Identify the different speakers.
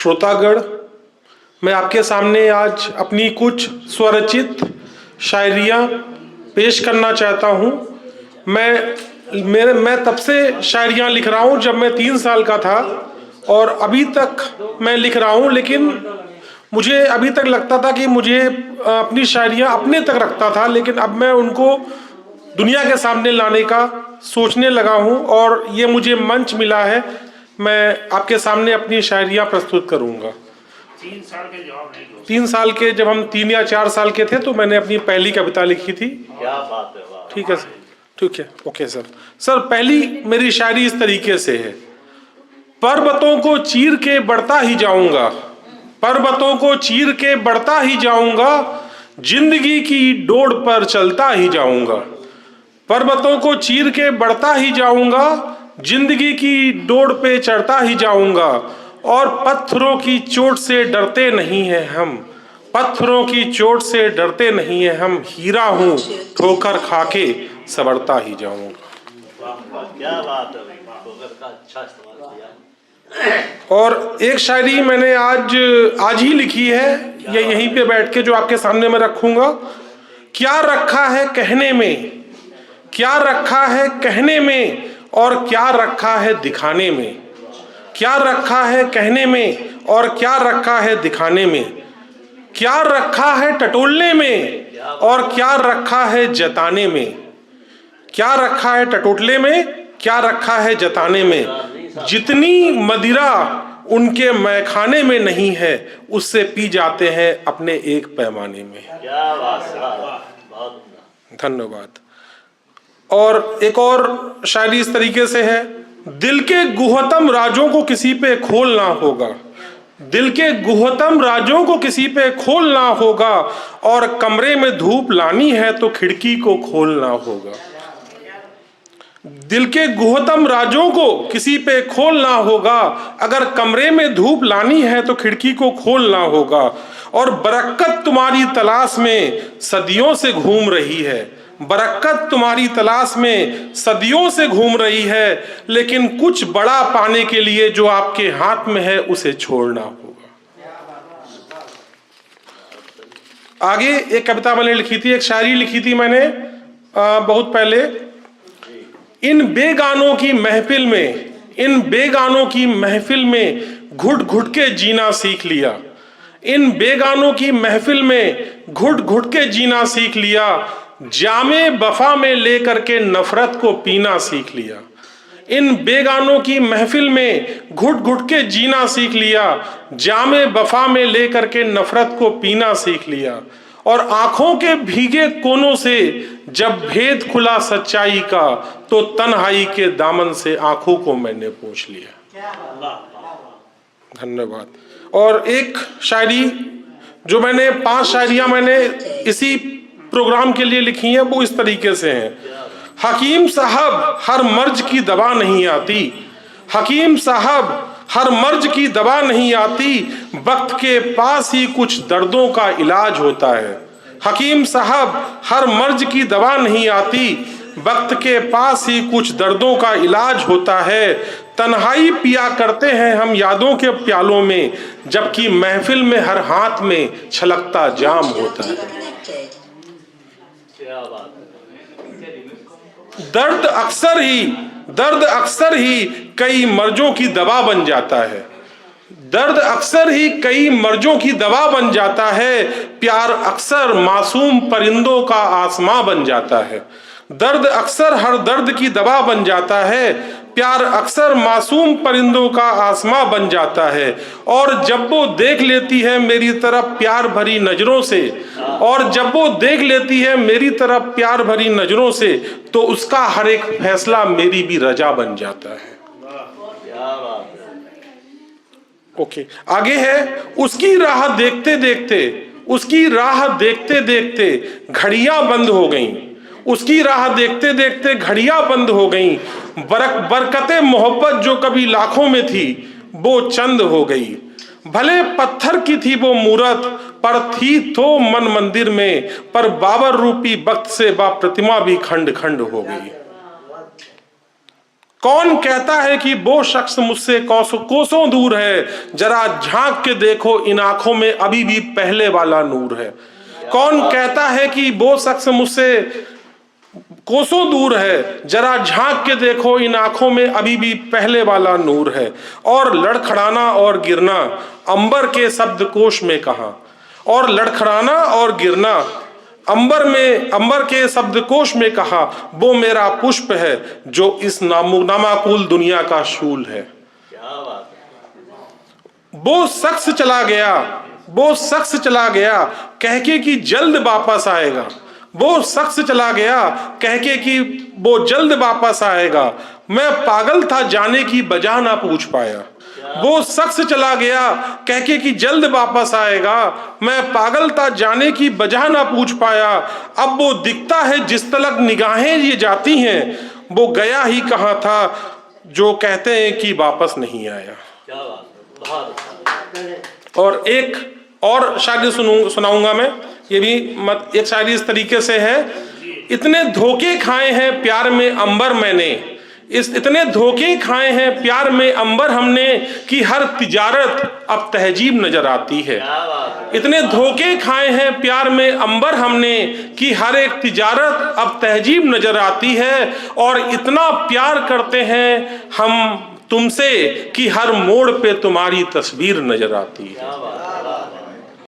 Speaker 1: श्रोतागण, मैं आपके सामने आज अपनी कुछ स्वरचित शायरियाँ पेश करना चाहता हूँ। मैं तब से शायरियाँ लिख रहा हूँ जब मैं 3 साल का था और अभी तक मैं लिख रहा हूँ, लेकिन मुझे अभी तक लगता था कि मुझे अपनी शायरियाँ अपने तक रखता था, लेकिन अब मैं उनको दुनिया के सामने लाने का सोचने लगा हूँ और ये मुझे मंच मिला है। मैं आपके सामने अपनी शायरियाँ प्रस्तुत करूँगा।
Speaker 2: 3 साल के जवाब नहीं दो।
Speaker 1: 3 साल के, जब हम 3 या 4 साल के थे तो मैंने अपनी पहली कविता लिखी थी।
Speaker 2: क्या बात है, वाह।
Speaker 1: ठीक है सर, ठीक है, ओके सर। सर, पहली मेरी शायरी इस तरीके से है। पर्वतों को चीर के बढ़ता ही जाऊंगा, पर्वतों को चीर के बढ़ता ही जाऊंगा, जिंदगी की डोर पर चलता ही जाऊंगा। पर्वतों को चीर के बढ़ता ही जाऊंगा, जिंदगी की डोर पे चढ़ता ही जाऊंगा। और पत्थरों की चोट से डरते नहीं हैं हम, पत्थरों की चोट से डरते नहीं हैं हम। हीरा हूँ ठोकर खाके संवरता ही जाऊंगा।
Speaker 2: क्या बात है, ठोकर का अच्छा इस्तेमाल किया।
Speaker 1: और एक शायरी मैंने आज ही लिखी है, ये यहीं पे बैठ के जो आपके सामने मैं रखूंगा। क्या रखा है कहने में, क्या रखा है कहने में, और क्या रखा है दिखाने में। क्या रखा है कहने में और क्या रखा है दिखाने में। क्या रखा है टटोलने में और क्या रखा है जताने में। क्या रखा है टटोलने में, क्या रखा है जताने में। जितनी मदिरा उनके मैखाने में नहीं है, उससे पी जाते हैं अपने एक पैमाने में।
Speaker 2: क्या बात है,
Speaker 1: धन्यवाद। और एक और शायरी इस तरीके से है। दिल के गुहतम राजों को किसी पे खोलना होगा, दिल के गुहतम राजों को किसी पे खोलना होगा, और कमरे में धूप लानी है तो खिड़की को खोलना होगा। दिल के गुहतम राजों को किसी पे खोलना होगा, अगर कमरे में धूप लानी है तो खिड़की को खोलना होगा। और बरकत तुम्हारी तलाश में सदियों से घूम रही है, बरकत तुम्हारी तलाश में सदियों से घूम रही है, लेकिन कुछ बड़ा पाने के लिए जो आपके हाथ में है उसे छोड़ना होगा। आगे एक कविता मैंने लिखी थी, एक शायरी लिखी थी मैंने बहुत पहले। इन बेगानों की महफिल में, इन बेगानों की महफिल में घुट घुट के जीना सीख लिया। इन बेगानों की महफिल में घुट घुट के जीना सीख लिया, जामे वफा में लेकर के नफरत को पीना सीख लिया। इन बेगानों की महफिल में घुट घुट के जीना सीख लिया, जामे वफा में लेकर के नफरत को पीना सीख लिया। और आंखों के भीगे कोनों से जब भेद खुला सच्चाई का, तो तन्हाई के दामन से आंखों को मैंने पोंछ लिया। धन्यवाद। और एक शायरी जो मैंने 5 शायरियां मैंने इसी प्रोग्राम के लिए लिखी हैं, वो इस तरीके से हैं। हकीम साहब हर मर्ज की दवा नहीं आती, हकीम साहब हर मर्ज की दवा नहीं आती, वक्त के पास ही कुछ दर्दों का इलाज होता है। हकीम साहब हर मर्ज की दवा नहीं आती, वक्त के पास ही कुछ दर्दों का इलाज होता है। तन्हाई पिया करते हैं हम यादों के प्यालों में, जबकि महफिल में हर हाथ में छलकता जाम होता है। दर्द अक्सर ही कई मर्जों की दवा बन जाता है, दर्द अक्सर ही कई मर्जों की दवा बन जाता है। प्यार अक्सर मासूम परिंदों का आसमां बन जाता है, दर्द अक्सर हर दर्द की दवा बन जाता है। प्यार अक्सर मासूम परिंदों का आसमां बन जाता है। और जब वो देख लेती है मेरी तरफ प्यार भरी नजरों से, और जब वो देख लेती है मेरी तरफ प्यार भरी नजरों से, तो उसका हर एक फैसला मेरी भी रजा बन जाता है। ओके, आगे है। उसकी राह देखते देखते, उसकी राह देखते देखते घड़ियां बंद हो गईं, उसकी राह देखते देखते घड़ियां बंद हो गईं। बरकते मोहब्बत जो कभी लाखों में थी, वो चंद हो गई। भले पत्थर की थी वो मूरत, पर थी तो मन मंदिर में, पर बाबर रूपी वक्त से वह प्रतिमा भी खंड खंड हो गई। कौन कहता है कि वो शख्स मुझसे कोसों दूर है, जरा झांक के देखो इन आंखों में अभी भी पहले वाला नूर है। कौन कहता है कि वो शख्स मुझसे कोसों दूर है, जरा झांक के देखो इन आंखों में अभी भी पहले वाला नूर है। और लड़खड़ाना और गिरना अंबर के शब्दकोश में कहा, और लड़खड़ाना और गिरना अंबर के शब्दकोश में कहा, वो मेरा पुष्प है जो इस नामाकुल दुनिया का शूल है।
Speaker 2: क्या बात है।
Speaker 1: वो शख्स चला गया कह के कि जल्द वापस आएगा। वो शख्स चला गया कह के कि वो जल्द वापस आएगा। मैं पागल था जाने की वजह ना पूछ पाया। वो शख्स चला गया कह के कि जल्द वापस आएगा। मैं पागल था जाने की वजह ना पूछ पाया। अब वो दिखता है जिस तलक निगाहें ये जाती हैं, वो गया ही कहाँ था जो कहते हैं कि वापस नहीं आया।
Speaker 2: क्या बात है, बहुत अच्छा।
Speaker 1: और एक और शायरी सुनाऊंगा मैं। ये भी एक शायरी इस तरीके से है। इतने धोखे खाए हैं प्यार में अंबर मैंने, इतने धोखे खाए हैं प्यार में अंबर हमने कि हर तिजारत अब तहजीब नजर आती है। इतने धोखे खाए हैं प्यार में अंबर हमने कि हर एक तिजारत अब तहजीब नजर आती है। और इतना प्यार करते हैं हम तुमसे कि हर मोड़ पे तुम्हारी तस्वीर नजर आती है।